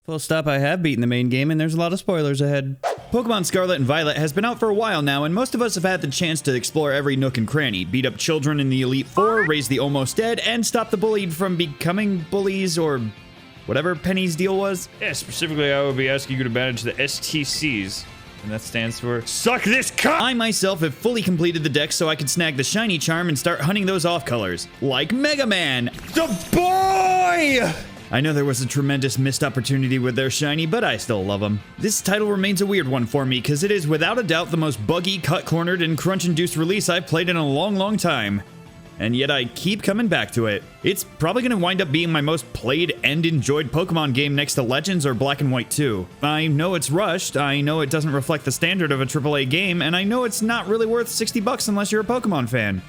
Full stop, I have beaten the main game, and there's a lot of spoilers ahead. Pokemon Scarlet and Violet has been out for a while now, and most of us have had the chance to explore every nook and cranny, beat up children in the Elite Four, raise the almost dead, and stop the bullied from becoming bullies or whatever Penny's deal was. Yeah, specifically, I would be asking you to manage the STCs. And that stands for Suck This Cup! I myself have fully completed the deck so I could snag the shiny charm and start hunting those off colors. Like Mega Man, the boy! I know there was a tremendous missed opportunity with their shiny, but I still love them. This title remains a weird one for me because it is without a doubt the most buggy, cut-cornered, and crunch-induced release I've played in a long time. And yet I keep coming back to it. It's probably going to wind up being my most played and enjoyed Pokemon game next to Legends or Black and White 2. I know it's rushed, I know it doesn't reflect the standard of a AAA game, and I know it's not really worth $60 unless you're a Pokemon fan.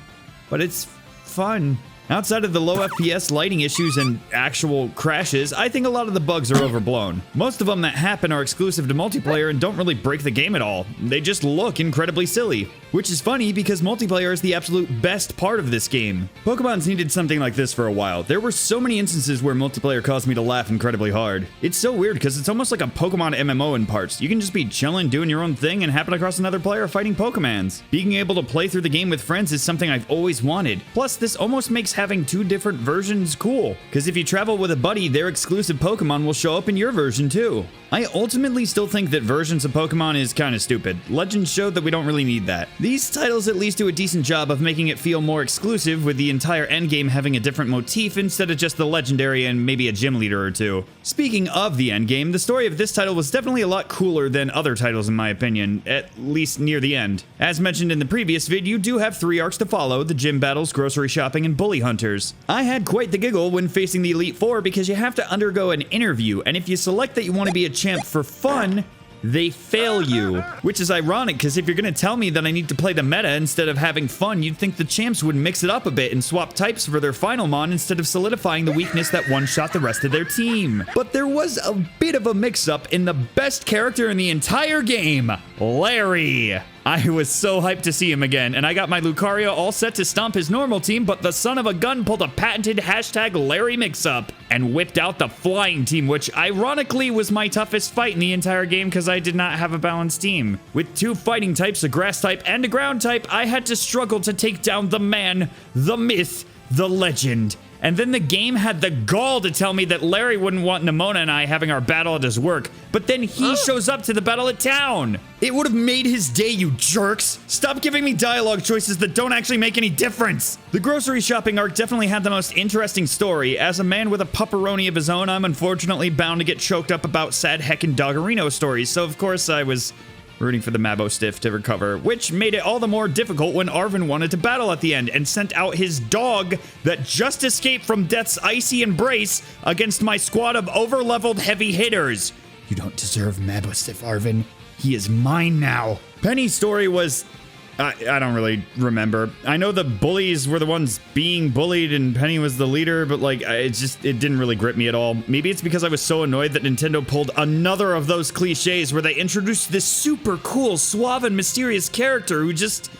But it's fun. Outside of the low FPS lighting issues and actual crashes, I think a lot of the bugs are overblown. Most of them that happen are exclusive to multiplayer and don't really break the game at all. They just look incredibly silly. Which is funny because multiplayer is the absolute best part of this game. Pokemon's needed something like this for a while. There were so many instances where multiplayer caused me to laugh incredibly hard. It's so weird because it's almost like a Pokemon MMO in parts. You can just be chilling, doing your own thing, and happen across another player fighting Pokemons. Being able to play through the game with friends is something I've always wanted. Plus, this almost makes having two different versions cool. Because if you travel with a buddy, their exclusive Pokemon will show up in your version too. I ultimately still think that versions of Pokemon is kind of stupid. Legends showed that we don't really need that. These titles at least do a decent job of making it feel more exclusive, with the entire endgame having a different motif instead of just the legendary and maybe a gym leader or two. Speaking of the endgame, the story of this title was definitely a lot cooler than other titles in my opinion, at least near the end. As mentioned in the previous vid, you do have 3 arcs to follow: the gym battles, grocery shopping, and bully hunters. I had quite the giggle when facing the Elite Four because you have to undergo an interview, and if you select that you want to be a champ for fun, they fail you. Which is ironic, because if you're going to tell me that I need to play the meta instead of having fun, you'd think the champs would mix it up a bit and swap types for their final mon instead of solidifying the weakness that one-shot the rest of their team. But there was a bit of a mix-up in the best character in the entire game, Larry. I was so hyped to see him again, and I got my Lucario all set to stomp his normal team, but the son of a gun pulled a patented hashtag Larry mix-up and whipped out the flying team, which ironically was my toughest fight in the entire game because I did not have a balanced team. With 2 fighting types, a grass type and a ground type, I had to struggle to take down the man, the myth, the legend. And then the game had the gall to tell me that Larry wouldn't want Nimona and I having our battle at his work, but then he shows up to the battle at town. It would have made his day, you jerks. Stop giving me dialogue choices that don't actually make any difference. The grocery shopping arc definitely had the most interesting story. As a man with a pepperoni of his own, I'm unfortunately bound to get choked up about sad heckin' Doggerino stories, so of course I was rooting for the Mabo Stiff to recover, which made it all the more difficult when Arvin wanted to battle at the end and sent out his dog that just escaped from death's icy embrace against my squad of over-leveled heavy hitters. You don't deserve Mabo Stiff, Arvin. He is mine now. Penny's story was... I don't really remember. I know the bullies were the ones being bullied and Penny was the leader, but like, it didn't really grip me at all. Maybe it's because I was so annoyed that Nintendo pulled another of those cliches where they introduced this super cool, suave, and mysterious character who just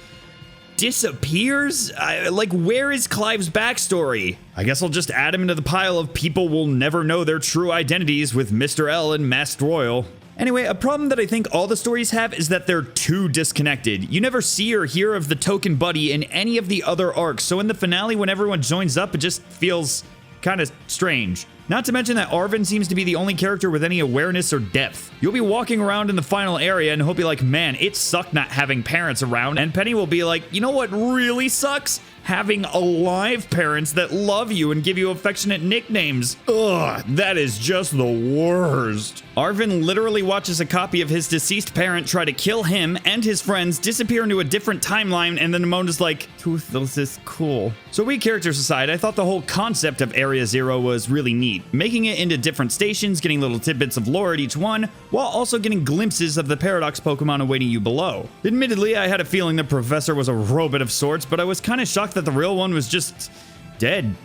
disappears? Like, where is Clive's backstory? I guess I'll just add him into the pile of people will never know their true identities with Mr. L and Masked Royal. Anyway, a problem that I think all the stories have is that they're too disconnected. You never see or hear of the token buddy in any of the other arcs, so in the finale when everyone joins up, it just feels kind of strange. Not to mention that Arvin seems to be the only character with any awareness or depth. You'll be walking around in the final area and he'll be like, man, it sucked not having parents around, and Penny will be like, you know what really sucks? Having alive parents that love you and give you affectionate nicknames. Ugh, that is just the worst. Arvin literally watches a copy of his deceased parent try to kill him and his friends, disappear into a different timeline, and then Nimona's like, Toothless is cool. So we characters aside, I thought the whole concept of Area Zero was really neat. Making it into different stations, getting little tidbits of lore at each one, while also getting glimpses of the Paradox Pokemon awaiting you below. Admittedly, I had a feeling the professor was a robot of sorts, but I was kind of shocked that the real one was just dead.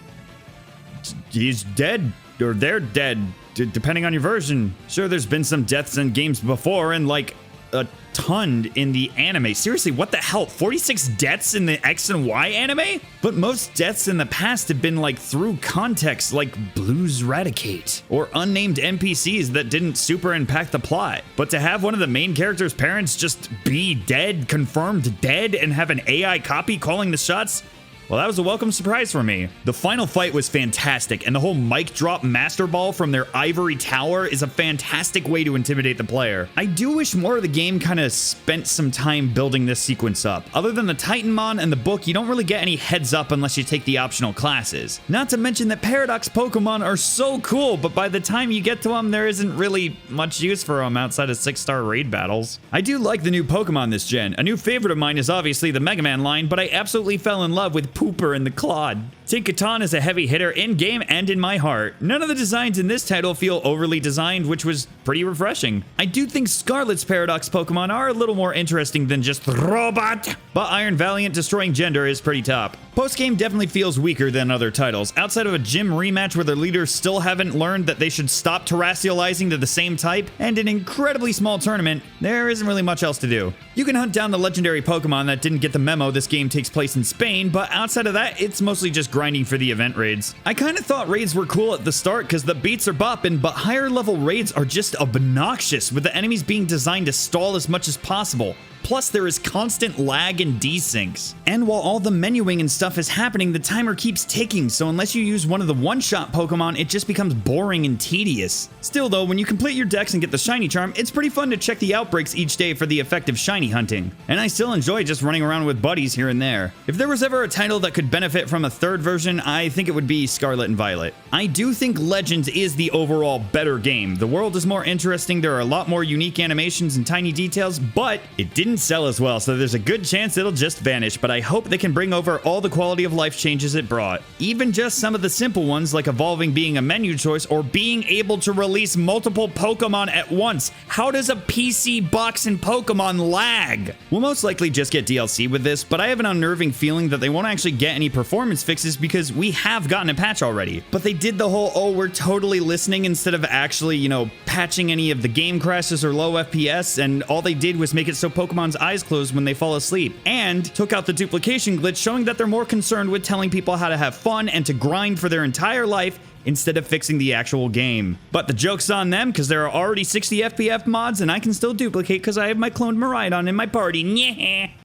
He's dead, or they're dead, depending on your version. Sure, there's been some deaths in games before, and like a ton in the anime. Seriously, what the hell? 46 deaths in the X and Y anime? But most deaths in the past have been like through context, like Blues Radicate, or unnamed NPCs that didn't super impact the plot. But to have one of the main character's parents just be dead, confirmed dead, and have an AI copy calling the shots, well, that was a welcome surprise for me. The final fight was fantastic, and the whole mic drop master ball from their ivory tower is a fantastic way to intimidate the player. I do wish more of the game kind of spent some time building this sequence up. Other than the Titanmon and the book, you don't really get any heads up unless you take the optional classes. Not to mention that Paradox Pokemon are so cool, but by the time you get to them, there isn't really much use for them outside of 6-star raid battles. I do like the new Pokemon this gen. A new favorite of mine is obviously the Mega Man line, but I absolutely fell in love with Pooper and the Claude. Tinkaton is a heavy hitter in-game and in my heart. None of the designs in this title feel overly designed, which was pretty refreshing. I do think Scarlet's Paradox Pokemon are a little more interesting than just robot, but Iron Valiant destroying gender is pretty top. Postgame definitely feels weaker than other titles. Outside of a gym rematch where the leaders still haven't learned that they should stop terrestrializing to the same type, and an incredibly small tournament, there isn't really much else to do. You can hunt down the legendary Pokemon that didn't get the memo this game takes place in Spain, but outside of that, it's mostly just grinding for the event raids. I kind of thought raids were cool at the start because the beats are bopping, but higher level raids are just obnoxious, with the enemies being designed to stall as much as possible. Plus, there is constant lag and desyncs. And while all the menuing and stuff is happening, the timer keeps ticking, so unless you use one of the one-shot Pokemon, it just becomes boring and tedious. Still though, when you complete your dex and get the shiny charm, it's pretty fun to check the outbreaks each day for the effective shiny hunting. And I still enjoy just running around with buddies here and there. If there was ever a title that could benefit from a third version, I think it would be Scarlet and Violet. I do think Legends is the overall better game. The world is more interesting, there are a lot more unique animations and tiny details, but it didn't sell as well, so there's a good chance it'll just vanish, but I hope they can bring over all the quality of life changes it brought. Even just some of the simple ones like evolving being a menu choice or being able to release multiple Pokemon at once. How does a PC box in Pokemon lag? We'll most likely just get DLC with this, but I have an unnerving feeling that they won't actually get any performance fixes because we have gotten a patch already. But they did the whole, oh, we're totally listening instead of actually, patching any of the game crashes or low FPS, and all they did was make it so Pokemon's eyes close when they fall asleep, and took out the duplication glitch, showing that they're more concerned with telling people how to have fun and to grind for their entire life instead of fixing the actual game. But the joke's on them because there are already 60 FPF mods and I can still duplicate because I have my cloned Miraidon in my party. Nyeh.